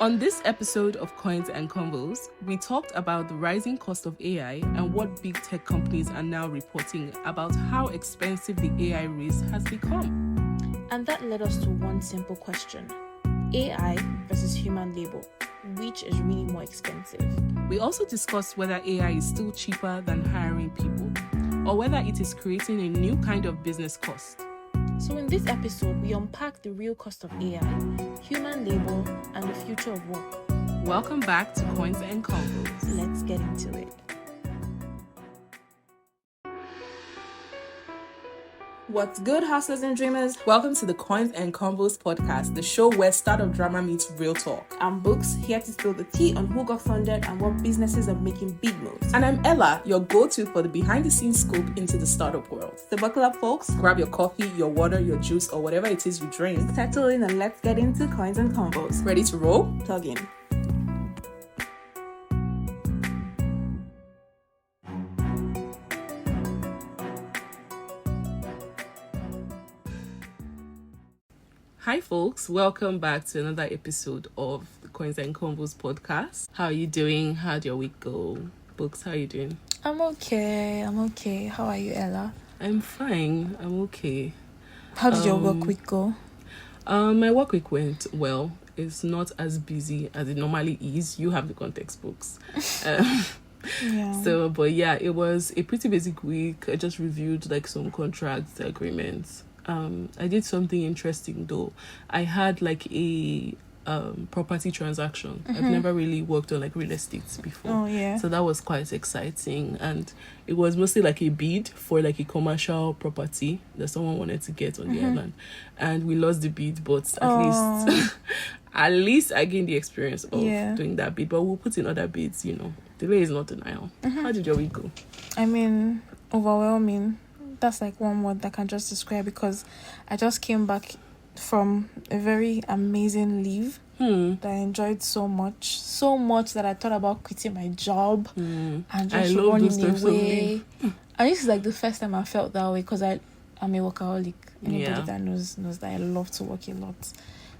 On this episode of Coins and Convos, we talked about the rising cost of AI and what big tech companies are now reporting about how expensive the AI race has become. And that led us to one simple question: AI versus human labor, which is really more expensive? We also discussed whether AI is still cheaper than hiring people, or whether it is creating a new kind of business cost. So in this episode, we unpack the real cost of AI, human labor, and the future of work. Welcome back to Coins and Convos. Let's get into it. What's good, hustlers and dreamers? Welcome to the Coins and Convos podcast, the show where startup drama meets real talk. I'm Books, here to spill the tea on who got funded and what businesses are making big moves. And I'm Ella, your go-to for the behind-the-scenes scoop into the startup world. So buckle up, folks. Grab your coffee, your water, your juice, or whatever it is you drink. Settle in and let's get into Coins and Convos. Ready to roll? Plug in. Hi folks, welcome back to another episode of the Coins and Convos podcast. How are you doing? How'd your week go? Books, how are you doing? I'm okay. How are you, Ella? I'm fine. I'm okay. How did your work week go? My work week went well. It's not as busy as it normally is. You have the context, books. Yeah. But it was a pretty basic week. I just reviewed like some contracts, agreements. I did something interesting though. I had like a property transaction. I've never really worked on like real estate before. Oh yeah. So that was quite exciting, and it was mostly like a bid for like a commercial property that someone wanted to get on the island, and we lost the bid, but at least I gained the experience of doing that bid. But we'll put in other bids. Delay is not denial. How did your week go? I mean, overwhelming. That's like one word that can just describe, because I just came back from a very amazing leave that I enjoyed so much that I thought about quitting my job and just running away. And this is like the first time I felt that way, because I'm a workaholic. Anybody that knows that I love to work a lot.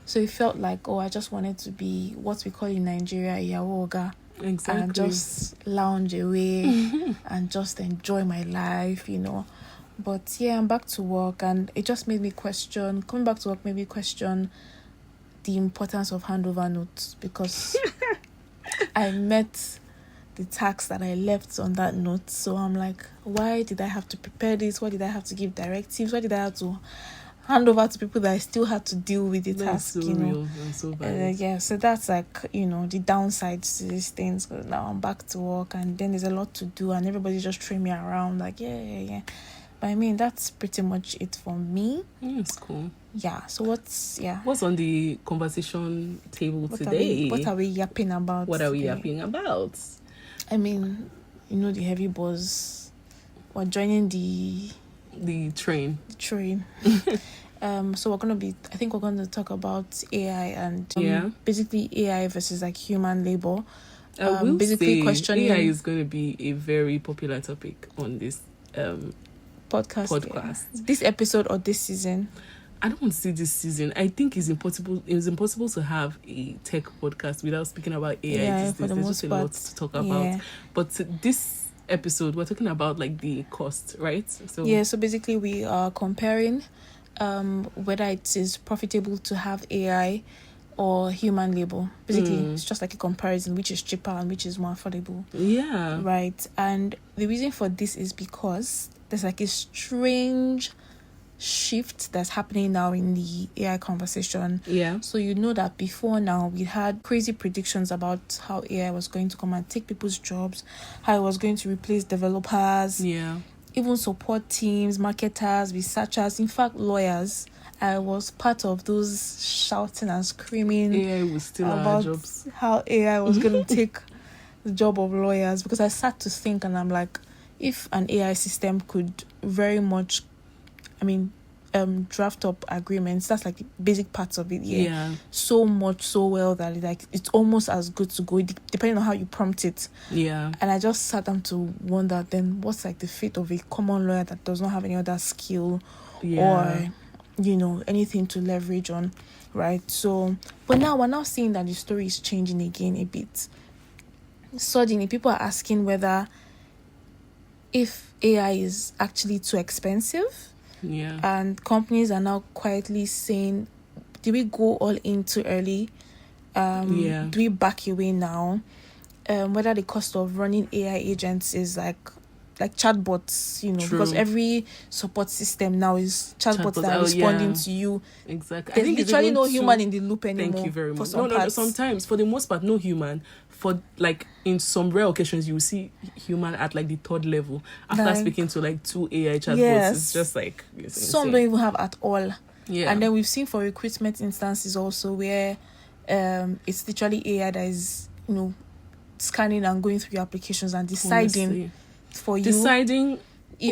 So it felt like, I just wanted to be what we call in Nigeria a yawoga. Exactly. And just lounge away and just enjoy my life, But I'm back to work, and it just made me question, coming back to work made me question the importance of handover notes, because I met the tax that I left on that note. So I'm like, why did I have to prepare this? Why did I have to give directives? Why did I have to hand over to people that I still had to deal with the task? So real and so valid. So that's like, the downsides to these things. Because now I'm back to work, and then there's a lot to do, and everybody just throwing me around like, yeah. But I mean, that's pretty much it for me. It's cool. Yeah. So what's on the conversation table today? What are we yapping about? What are we yapping about? I mean, the heavy boys were joining the train. So we're going to talk about AI and basically AI versus like human labor. Basically questioning AI is going to be a very popular topic on this podcast. Yeah. This episode or this season? I don't want to say this season. I think it's impossible to have a tech podcast without speaking about AI. For the There's most just a part. lot to talk about. But this episode, we're talking about like the cost, right? So basically we are comparing whether it is profitable to have AI or human labor. Basically, it's just like a comparison, which is cheaper and which is more affordable. Yeah. Right. And the reason for this is because there's like a strange shift that's happening now in the AI conversation. Yeah. So that before now we had crazy predictions about how AI was going to come and take people's jobs, how it was going to replace developers, even support teams, marketers, researchers, in fact lawyers. I was part of those shouting and screaming AI was still about our jobs. How AI was going to take the job of lawyers, because I sat to think, and I'm like, if an AI system could very much, draft up agreements, that's like the basic parts of it, so much so well that it's almost as good to go, depending on how you prompt it. And I just sat down to wonder, then what's like the fate of a common lawyer that does not have any other skill or anything to leverage on. right? So, but now we're now seeing that the story is changing again a bit. Suddenly, people are asking whether if AI is actually too expensive. Yeah. And companies are now quietly saying, did we go all in too early? Do we back away now? Whether the cost of running AI agents is like chatbots, True. because every support system now is chatbots that are responding to you. Exactly. There's literally no human in the loop anymore. Thank you very much. No, sometimes, for the most part, no human. For like in some rare occasions, you will see human at like the third level after speaking to like 2 AI chatbots. Yes. It's just like some don't even have at all. Yeah. And then we've seen for recruitment instances also where it's literally AI that is scanning and going through your applications and deciding for you. Deciding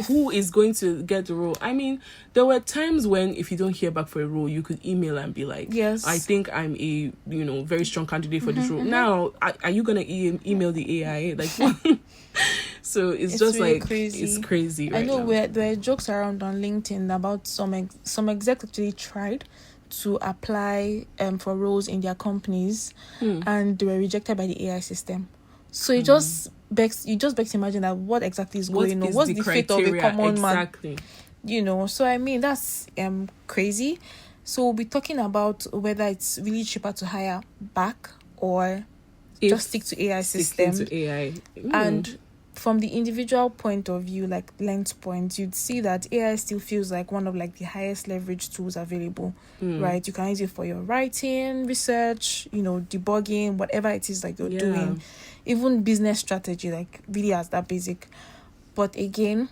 who is going to get the role. I mean, there were times when if you don't hear back for a role, you could email and be like, yes, I think I'm a very strong candidate for this role. Now, are you gonna email the AI? Like, so it's just really like crazy. It's crazy. Right, I know now. There are jokes around on LinkedIn about some execs actually tried to apply for roles in their companies, and they were rejected by the AI system. So it just begs to imagine that what exactly is going on. What's the fate of a common man? So I mean that's crazy. So we'll be talking about whether it's really cheaper to hire back or just stick to AI system. To AI. And from the individual point of view, like lens point, you'd see that AI still feels like one of like the highest leverage tools available, right? You can use it for your writing, research, debugging, whatever it is like you're doing. Even business strategy, like really as that basic. But again,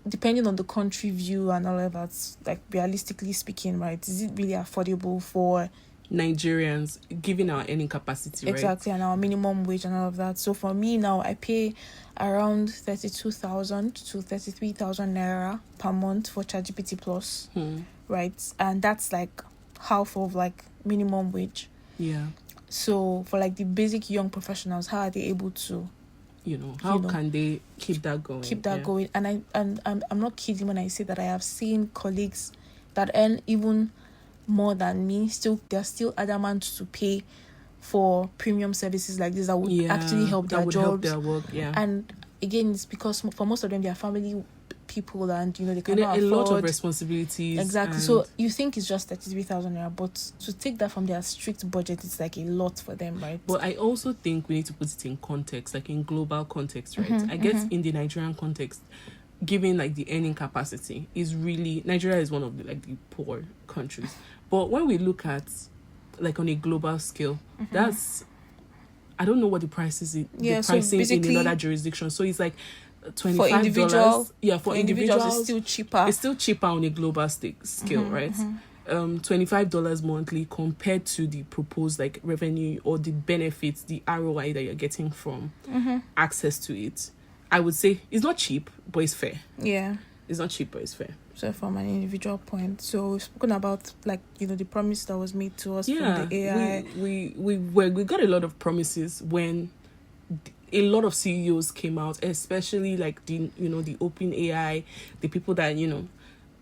depending on the country view and all of that, like realistically speaking, right, is it really affordable for Nigerians given our earning capacity, right? Exactly, and our minimum wage and all of that. So for me now, I pay around 32,000 to 33,000 naira per month for ChatGPT Plus, right? And that's like half of like minimum wage. Yeah. So for like the basic young professionals, how are they able to, how can they keep that going? And I'm not kidding when I say that I have seen colleagues that earn even more than me, they're still adamant to pay for premium services like this that would actually help their jobs. Help their work, And again, it's because for most of them, they are family people and they cannot afford a lot of responsibilities. Exactly. So you think it's just 33,000 naira, but to take that from their strict budget, it's like a lot for them, right? But I also think we need to put it in context, like in global context, right? I guess in the Nigerian context, given like the earning capacity, is really Nigeria is one of the poor countries. But when we look at like on a global scale, that's I don't know what the price is. The pricing in another jurisdiction. So it's like $25. For individuals, for individuals, it's still cheaper. It's still cheaper on a global scale, right? $25 monthly compared to the proposed like revenue or the benefits, the ROI that you're getting from access to it. I would say it's not cheap, but it's fair. Yeah. It's not cheap, but it's fair. So from an individual point, so we've spoken about the promise that was made to us from the AI. We got a lot of promises when a lot of CEOs came out, especially like the open AI, the people that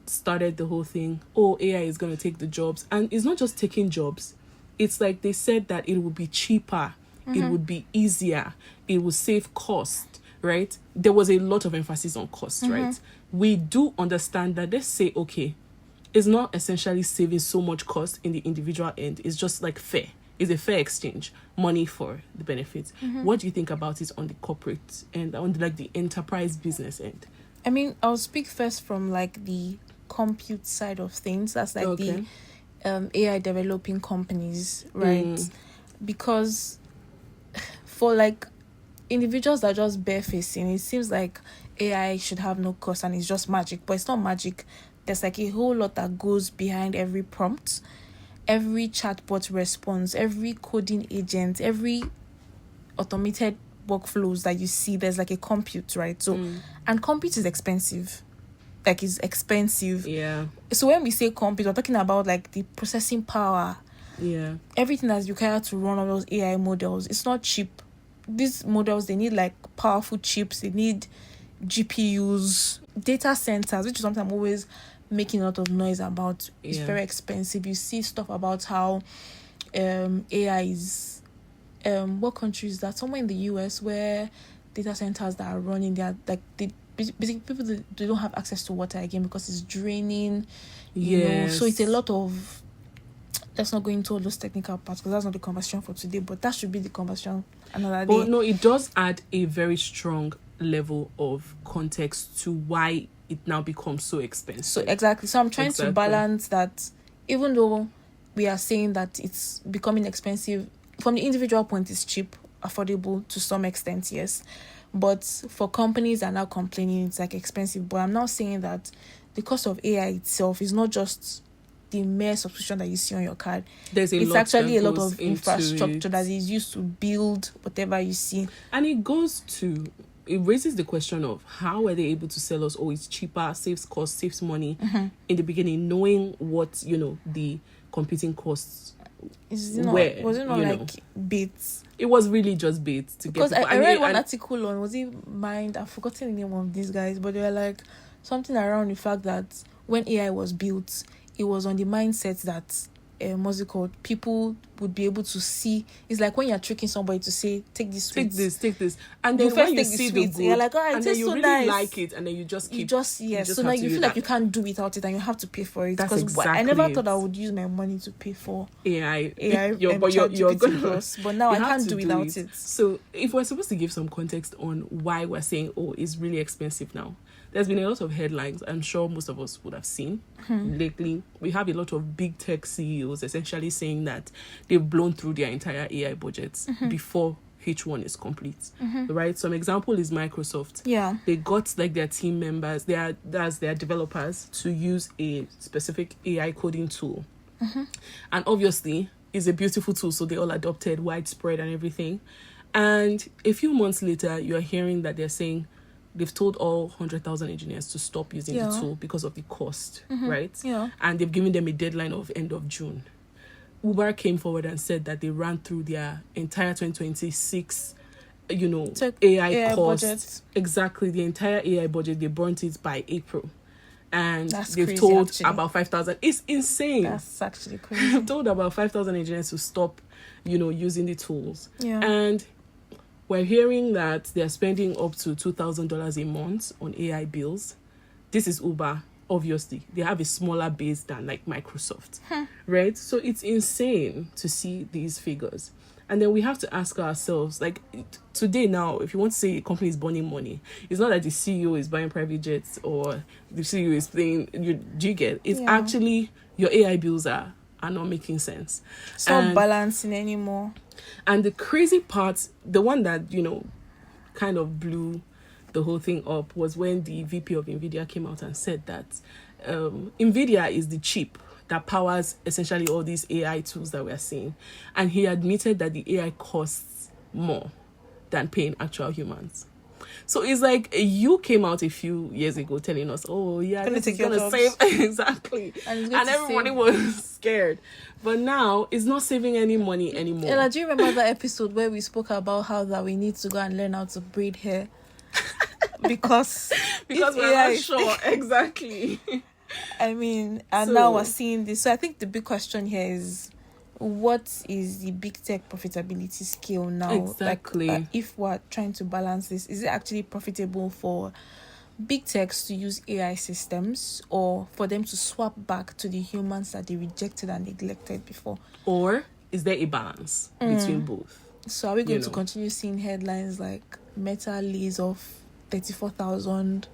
started the whole thing. Oh, AI is going to take the jobs, and it's not just taking jobs. It's like they said that it would be cheaper, it would be easier, it would save cost. Right? There was a lot of emphasis on cost, right? We do understand that. Let's say, okay, it's not essentially saving so much cost in the individual end. It's just like fair. It's a fair exchange, money for the benefits. What do you think about it on the corporate end, on the enterprise business end? I mean, I'll speak first from like the compute side of things. That's like the AI developing companies, right? Because for like individuals that are just barefacing, it seems like AI should have no cost and it's just magic, but it's not magic. There's like a whole lot that goes behind every prompt, every chatbot response, every coding agent, every automated workflows that you see. There's like a compute, right? So and compute is expensive. Like it's expensive. Yeah. So when we say compute, we're talking about like the processing power. Yeah. Everything that's required to run all those AI models. It's not cheap. These models, they need like powerful chips, they need GPUs, data centers, which is something I'm always making a lot of noise about. It's Yeah. very expensive. You see stuff about how AI is what country is that? Somewhere in the US where data centers that are running, they are like basically people they don't have access to water again because it's draining. Yes. So it's a lot of. Let's not go into all those technical parts because that's not the conversation for today. But that should be the conversation another day. But no, it does add a very strong level of context to why it now becomes so expensive. So exactly. So I'm trying to balance that. Even though we are saying that it's becoming expensive, from the individual point, it's cheap, affordable to some extent, yes. But for companies that are now complaining it's like expensive. But I'm now saying that the cost of AI itself is not just the mere subscription that you see on your card. It's actually a lot of infrastructure that is used to build whatever you see. And it raises the question of how are they able to sell us, it's cheaper, saves cost, saves money in the beginning, knowing what, the computing costs was it not like bits? It was really just bits to because get I read one article on, was it Mind? I've forgotten the name of these guys, but they were like something around the fact that when AI was built, it was on the mindset that what's it called? People would be able to see. It's like when you're tricking somebody to say, take this, take this, and then when you see the good, you're like, oh, and then you so really nice. like it, and then you just keep. So now you feel like you can't do without it, and you have to pay for it. That's because exactly I never thought I would use my money to pay for AI. You're going but now I can't do without it. So if we're supposed to give some context on why we're saying, it's really expensive now. There's been a lot of headlines I'm sure most of us would have seen lately. We have a lot of big tech CEOs essentially saying that they've blown through their entire AI budgets before H1 is complete. Right? Some example is Microsoft. Yeah. They got their team members, their developers to use a specific AI coding tool. And obviously, it's a beautiful tool, so they all adopted widespread and everything. And a few months later, you're hearing that they're saying they've told all 100,000 engineers to stop using the tool because of the cost, right? Yeah. And they've given them a deadline of end of June. Uber came forward and said that they ran through their entire 2026, AI costs. Budget. Exactly, the entire AI budget, they burnt it by April. And they've crazy, told actually. about 5,000. It's insane. That's actually crazy. They've told about 5,000 engineers to stop, using the tools. Yeah. And we're hearing that they're spending up to $2,000 a month on AI bills. This is Uber, obviously. They have a smaller base than like Microsoft, right? So it's insane to see these figures. And then we have to ask ourselves, like today now, if you want to say a company is burning money, it's not that the CEO is buying private jets or the CEO is playing, do you get? It's actually your AI bills are not making sense. It's not balancing anymore. And the crazy part, the one that, kind of blew the whole thing up was when the VP of NVIDIA came out and said that NVIDIA is the chip that powers essentially all these AI tools that we're seeing. And he admitted that the AI costs more than paying actual humans. So it's like you came out a few years ago telling us, this is going to save. Exactly. And everybody was scared. But now it's not saving any money anymore. Ella, do you remember that episode where we spoke about how that we need to go and learn how to braid hair? because we're not sure. Exactly. Now we're seeing this. So I think the big question here is, what is the big tech profitability scale now? Exactly. Like, if we're trying to balance this, is it actually profitable for big techs to use AI systems or for them to swap back to the humans that they rejected and neglected before? Or is there a balance between both? So are we going to continue seeing headlines like Meta lays off 34,000 ...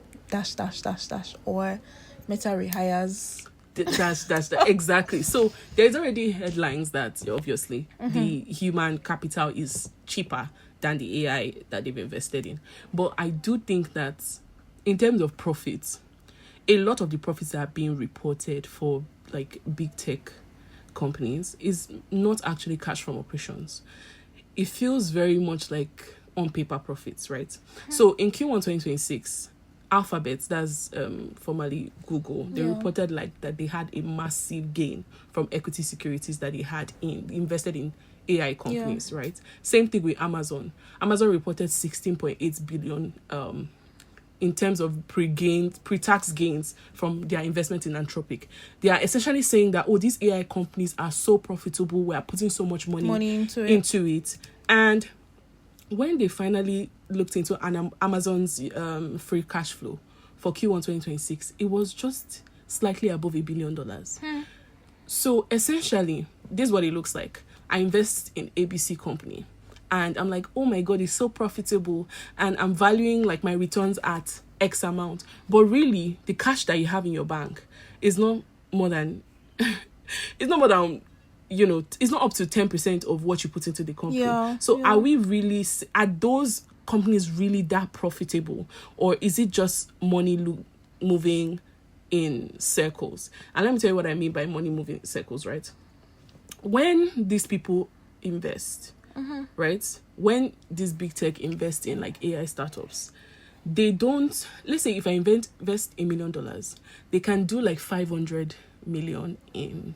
or Meta rehires? That's exactly. So there's already headlines that obviously the human capital is cheaper than the AI that they've invested in. But I do think that in terms of profits, a lot of the profits that are being reported for like big tech companies is not actually cash from operations. It feels very much like on paper profits, right? So in Q1 2026, Alphabet, that's formerly Google, they reported like that they had a massive gain from equity securities that they had invested in AI companies, right? Same thing with Amazon. Amazon reported 16.8 billion in terms of pre-tax gains from their investment in Anthropic. They are essentially saying that, oh, these AI companies are so profitable, we are putting so much money into it. And when they finally looked into Amazon's free cash flow for Q1 2026, it was just slightly above $1 billion. So essentially, this is what it looks like. I invest in ABC company, and I'm like, oh my God, it's so profitable, and I'm valuing like my returns at X amount. But really, the cash that you have in your bank is not more than, it's not more than, it's not up to 10% of what you put into the company. Are we really, are those companies really that profitable, or is it just money moving in circles? And let me tell you what I mean by money moving in circles, right? When these people invest, right? When these big tech invest in like AI startups, they don't, let's say if I invest $1 million, they can do like 500 million in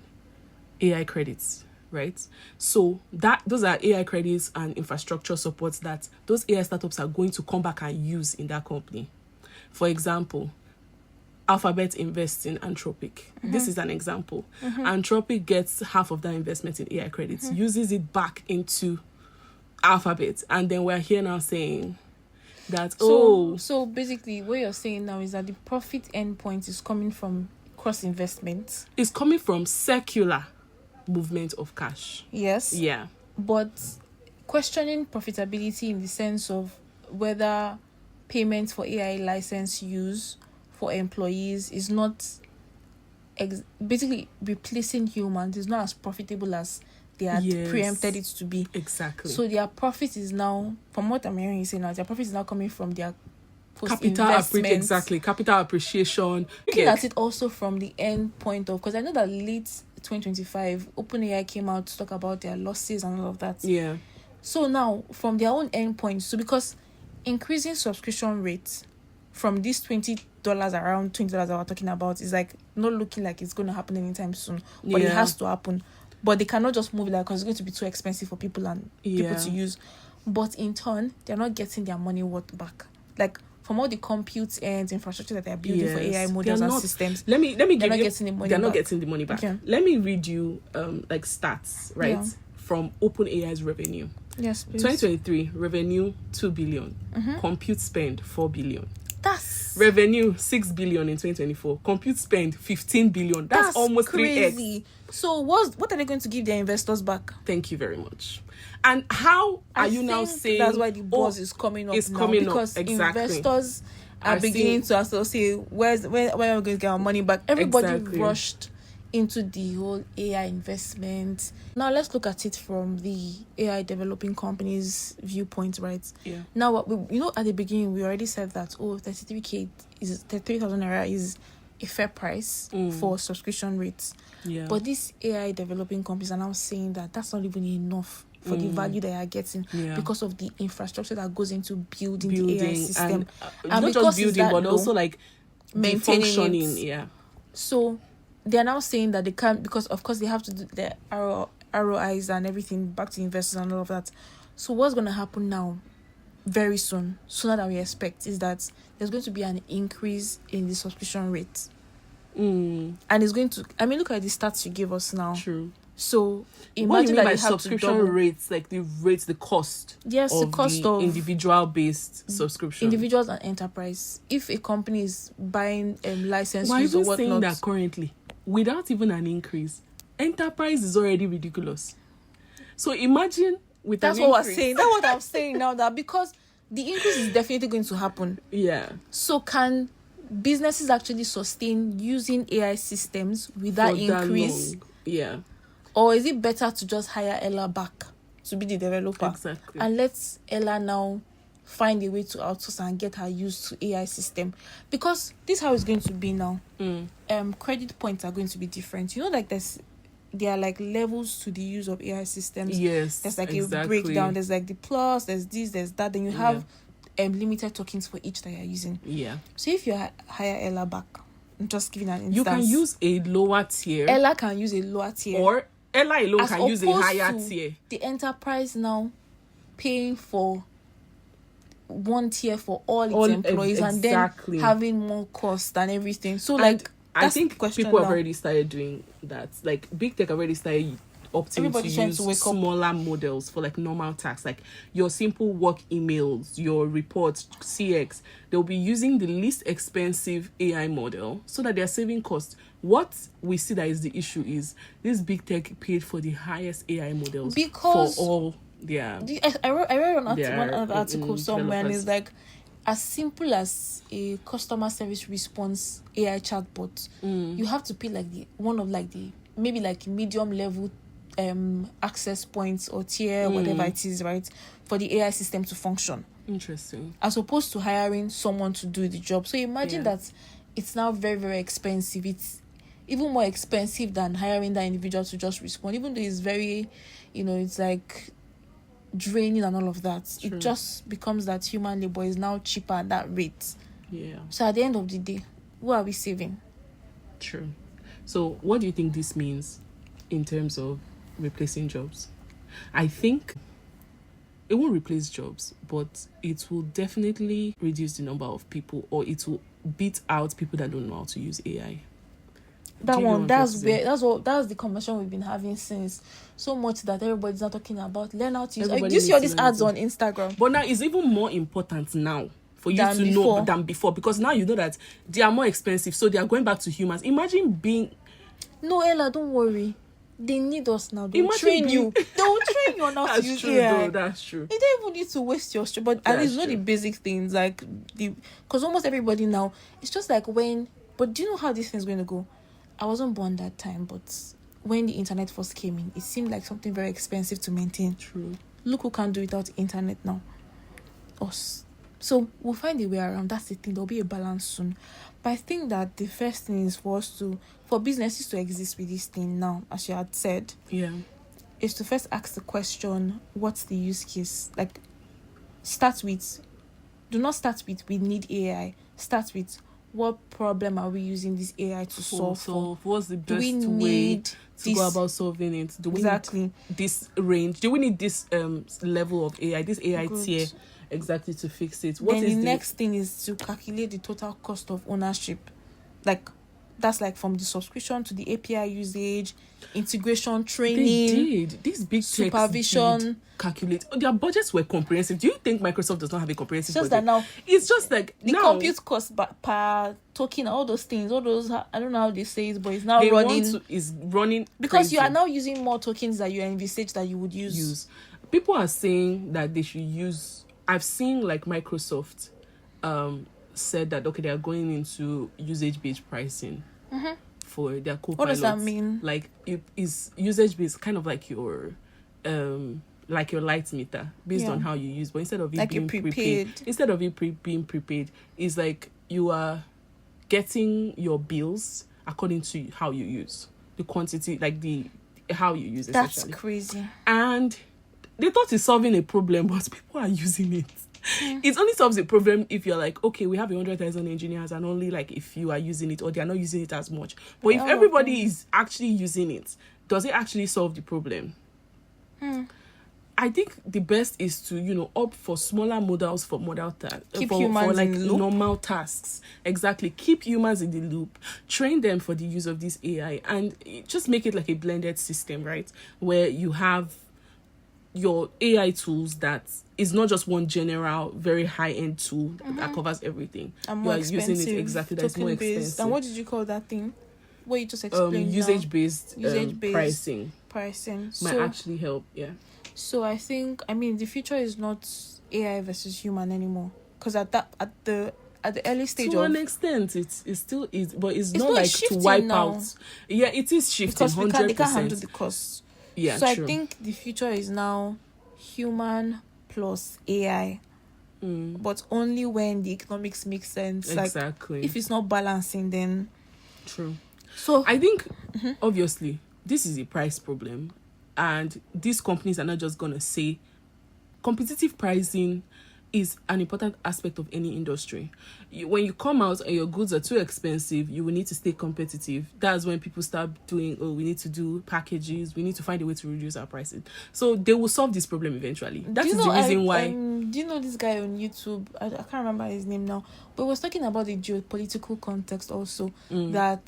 AI credits, right? So those are AI credits and infrastructure supports that those AI startups are going to come back and use in that company. For example, Alphabet invests in Anthropic. This is an example. Anthropic gets half of that investment in AI credits, uses it back into Alphabet, and then we're here now saying that so basically what you're saying now is that the profit endpoint is coming from cross investment. It's coming from circular movement of cash. Yes. Yeah. But questioning profitability in the sense of whether payments for AI license use for employees is not basically replacing humans is not as profitable as they had preempted it to be. Exactly. So their profit is now, from what I'm hearing you say now, their profit is now coming from their capital appreciation. Looking at it also from the end point of, because I know that late 2025, OpenAI came out to talk about their losses and all of that. Yeah. So now, from their own end point, so because increasing subscription rates from this $20 around $20 that we're talking about is like not looking like it's going to happen anytime soon, but it has to happen. But they cannot just move it like, because it's going to be too expensive for people and people to use. But in turn, they're not getting their money worth back. Like from all the compute and infrastructure that they're building for AI models and systems, let me give not you, getting the money they're back. not getting the money back. Okay. Let me read you like stats, right? From OpenAI's revenue. Yes, please. 2023 revenue $2 billion, compute spend $4 billion. That's revenue $6 billion in 2024, compute spend $15 billion. That's almost crazy. 3x. So what are they going to give their investors back? Thank you very much. And how are you now saying that's why the buzz is coming up now, because investors are beginning to also say, when are we going to get our money back? Everybody rushed into the whole AI investment. Now let's look at it from the AI developing companies' viewpoint, right? Yeah. Now, at the beginning we already said that 33,000 naira is a fair price for subscription rates. Yeah. But these AI developing companies are now saying that that's not even enough for the value they are getting because of the infrastructure that goes into building the AI system. And not just building, but also like maintaining functioning. it. Yeah. So they are now saying that they can't, because of course they have to do their ROIs and everything back to investors and all of that. So what's going to happen now very soon, sooner than we expect, is that there's going to be an increase in the subscription rate. And it's going to, look at the stats you gave us now. True. So imagine what you mean that by you have subscription to rates, like the cost. Yes, the cost of individual based subscription. Individuals and enterprise. If a company is buying license fees or whatnot. Saying that currently, without even an increase, enterprise is already ridiculous. So imagine with that's what we're saying. That's what I'm saying now, that because the increase is definitely going to happen. Yeah. So can businesses actually sustain using AI systems with that increase? Yeah. Or is it better to just hire Ella back to be the developer? Exactly. And let Ella now find a way to outsource and get her used to AI system. Because this is how it's going to be now. Credit points are going to be different. Like there are like levels to the use of AI systems. Yes. There's like a breakdown. There's like the plus, there's this, there's that. Then you have limited tokens for each that you're using. Yeah. So if you hire Ella back, I'm just giving an instance. You can use a lower tier. Ella can use a lower tier. Or Ella alone can use a higher tier. The enterprise now paying for one tier for all its All- employees exactly. and then having more cost and everything. So And like I that's think the question people have now. already started doing that. Like big tech already started opting Everybody's to trying use to wake up. smaller models for like normal tasks, like your simple work emails, your reports, CX. They'll be using the least expensive AI model so that they're saving costs. What we see that is the issue is this big tech paid for the highest AI models Because for all their I read one Their, other article somewhere, and developers. it's like as simple as a customer service response AI chatbot, you have to pay like the one of like the maybe like medium level access points or tier whatever it is, right, for the AI system to function, interesting. as opposed to hiring someone to do the job. So imagine Yeah. that it's now very, very expensive. It's even more expensive than hiring that individual to just respond, even though it's very, it's like draining and all of that. True. It just becomes that human labor is now cheaper at that rate. Yeah, So at the end of the day, who are we saving? true. So what do you think this means in terms of replacing jobs? I think it won't replace jobs, but it will definitely reduce the number of people, or it will beat out people that don't know how to use AI. That Do you know one, what I'm that's trying to say? that's the conversation we've been having since, so much that everybody's not talking about learn how to use. Everybody Do you see needs all to these learn how ads to- on Instagram? But now it's even more important now for you Than to before. know than before, because now you know that they are more expensive, so they are going back to humans. Imagine being No, Ella, don't worry. They need us now. They'll Imagine train being- you. They'll train you on how to that's use true AI. though, that's true. You don't even need to waste your strength, but at That's least know the true. basic things, like because almost everybody now, it's just like when. But do you know how this thing's going to go? I wasn't born that time, but when the internet first came in, it seemed like something very expensive to maintain. True. Look who can't do without internet now. Us. So we'll find a way around. That's the thing. There'll be a balance soon. But I think that the first thing is for businesses to exist with this thing now, as you had said, Yeah. is to first ask the question, what's the use case? Like, do not start with we need AI. Start with what problem are we using this AI to solve for? What's the Do best we way need to go about solving it? Do we exactly need this range? Do we need this level of AI, this AI Good. tier exactly to fix it? What then is the next thing is to calculate the total cost of ownership. Like, that's like from the subscription to the API usage, integration, they training, did these big techs supervision. did calculate. Their budgets were comprehensive. Do you think Microsoft does not have a comprehensive It's just that budget? now It's just like the now compute cost per token, all those things, all those, I don't know how they say it, but it's now they running want to is running because crazy. you are now using more tokens that you envisage that you would use. People are saying that they should use. I've seen like Microsoft said that okay, they are going into usage-based pricing for their co-pilots. What does that mean? Like it is usage-based, kind of like your light meter based Yeah. on how you use, but instead of it Like being you're prepaid, prepaid. instead of it being prepaid, it's like you are getting your bills according to how you use the quantity, like the how you use it. That's crazy. And they thought it's solving a problem, but people are using it. It only solves a problem if you're like, okay, we have 100,000 engineers, and only like if you are using it, or they are not using it as much. But if all of everybody is actually using it, does it actually solve the problem? I think the best is to opt for smaller models for Keep for humans like in the loop. normal tasks. Exactly, keep humans in the loop, train them for the use of this AI, and just make it like a blended system, right? Where you have your AI tools that is not just one general, very high-end tool that covers everything. And You more are expensive. using it exactly. That's more token-based. expensive. And what did you call that thing? What you just explained now? Usage-based Usage-based pricing pricing. might actually help. Yeah. So I think, the future is not AI versus human anymore, because at the early stage To of an extent, it still is, but it's not not like to shifting wipe now. out. Yeah, it is shifting. because they 100%. can't handle the cost. Yeah, So true. I think the future is now human plus AI, but only when the economics make sense. Exactly. Like if it's not balancing, then True. so I think obviously this is a price problem, and these companies are not just gonna say competitive pricing is an important aspect of any industry. When you come out and your goods are too expensive, you will need to stay competitive. That's when people start doing, we need to do packages, we need to find a way to reduce our prices. So they will solve this problem eventually. That is the reason why Do you know this guy on YouTube? I can't remember his name now, but he was talking about the geopolitical context also. That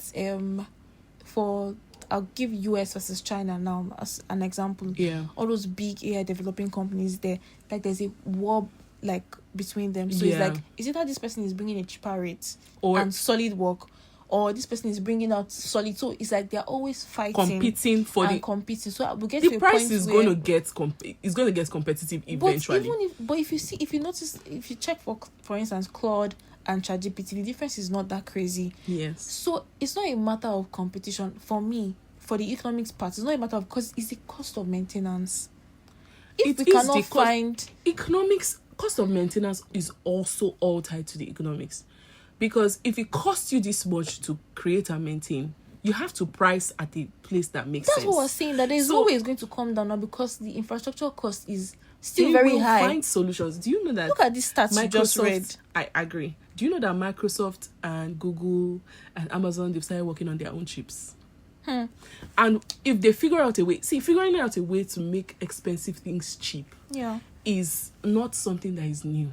for I'll give US versus China now as an example. Yeah. All those big AI developing companies there, like there's a war like between them. So it's like, is it that this person is bringing a cheaper rate and solid work, or this person is bringing out solid? So it's like they're always fighting, competing for the competing. So we get the to a price point is where, going to get it's going to get competitive eventually. But if you notice, if you check for instance Claude and ChatGPT, the difference is not that crazy. Yes. So it's not a matter of competition for me. For the economics part, it's not a matter of, because it's the cost of maintenance. If we cannot find economics, cost of maintenance is also all tied to the economics, because if it costs you this much to create and maintain, you have to price at the place that makes sense. That's what I was saying, that there's no way it's going to come down now, because the infrastructure cost is still very high. Find solutions. Do you know that? Look at these stats you just read. I agree. Do you know that Microsoft and Google and Amazon, they've started working on their own chips? And if they figuring out a way to make expensive things cheap, is not something that is new.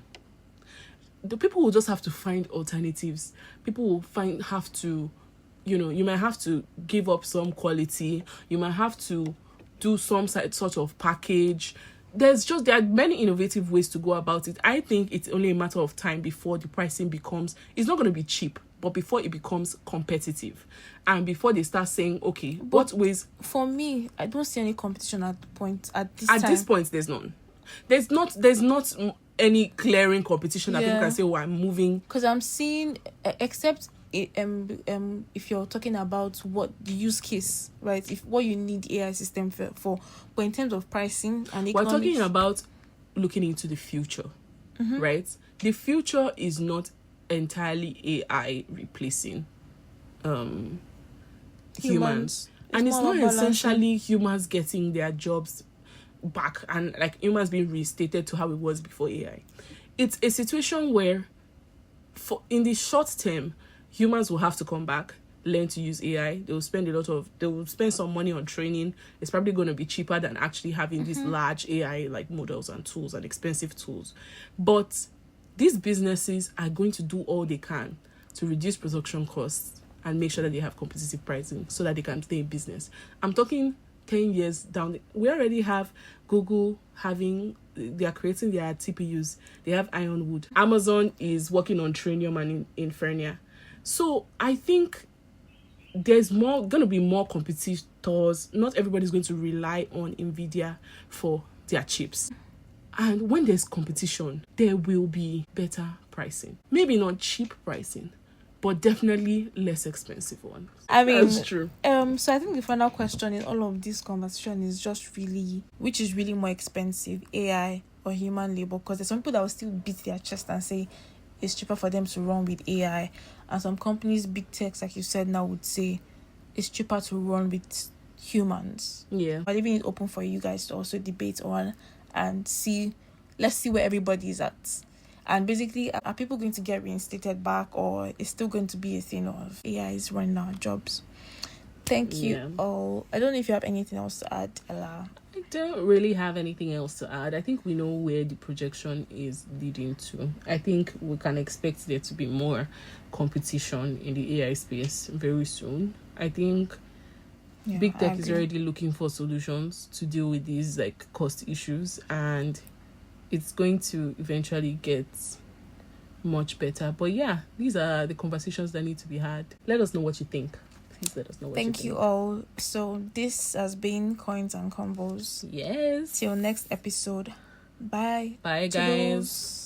The people will just have to find alternatives. People will have to, you might have to give up some quality. You might have to do some sort of package. There are many innovative ways to go about it. I think it's only a matter of time before the pricing it's not going to be cheap, but before it becomes competitive, and before they start saying, okay, what ways? For me, I don't see any competition at this point. There's none. There's not any clearing competition that people can say, I'm moving. Because I'm seeing, except if you're talking about what the use case, right? If what you need AI system for, but in terms of pricing and economics, we're talking about looking into the future, right? The future is not entirely AI replacing humans. And it's not essentially humans getting their jobs back and like humans being restated to how it was before AI. It's a situation where in the short term, humans will have to come back, learn to use AI. They will spend some money on training. It's probably going to be cheaper than actually having these large AI like models and tools and expensive tools. But these businesses are going to do all they can to reduce production costs and make sure that they have competitive pricing so that they can stay in business. I'm talking 10 years down. We already have Google they are creating their TPUs. They have Ironwood. Amazon is working on Trainium and Infernia. So I think there's going to be more competitors. Not everybody's going to rely on NVIDIA for their chips. And when there's competition, there will be better pricing. Maybe not cheap pricing, but definitely less expensive one. I mean, that's true. So I think the final question in all of this conversation is just really, which is really more expensive, AI or human labor? Because there's some people that will still beat their chest and say it's cheaper for them to run with AI. And some companies, big techs, like you said now, would say it's cheaper to run with humans. Yeah. But leaving it open for you guys to also debate on and let's see where everybody is at. And basically, are people going to get reinstated back, or is still going to be a thing of AI is running our jobs? Thank you all. I don't know if you have anything else to add, Ella. I don't really have anything else to add. I think we know where the projection is leading to. I think we can expect there to be more competition in the AI space very soon. I think big tech is already looking for solutions to deal with these like cost issues, and it's going to eventually get much better. But yeah, these are the conversations that need to be had. Let us know what you think. Please let us know what you think. Thank you all. So this has been Coins and Convos. Yes. Till next episode. Bye. Bye, guys.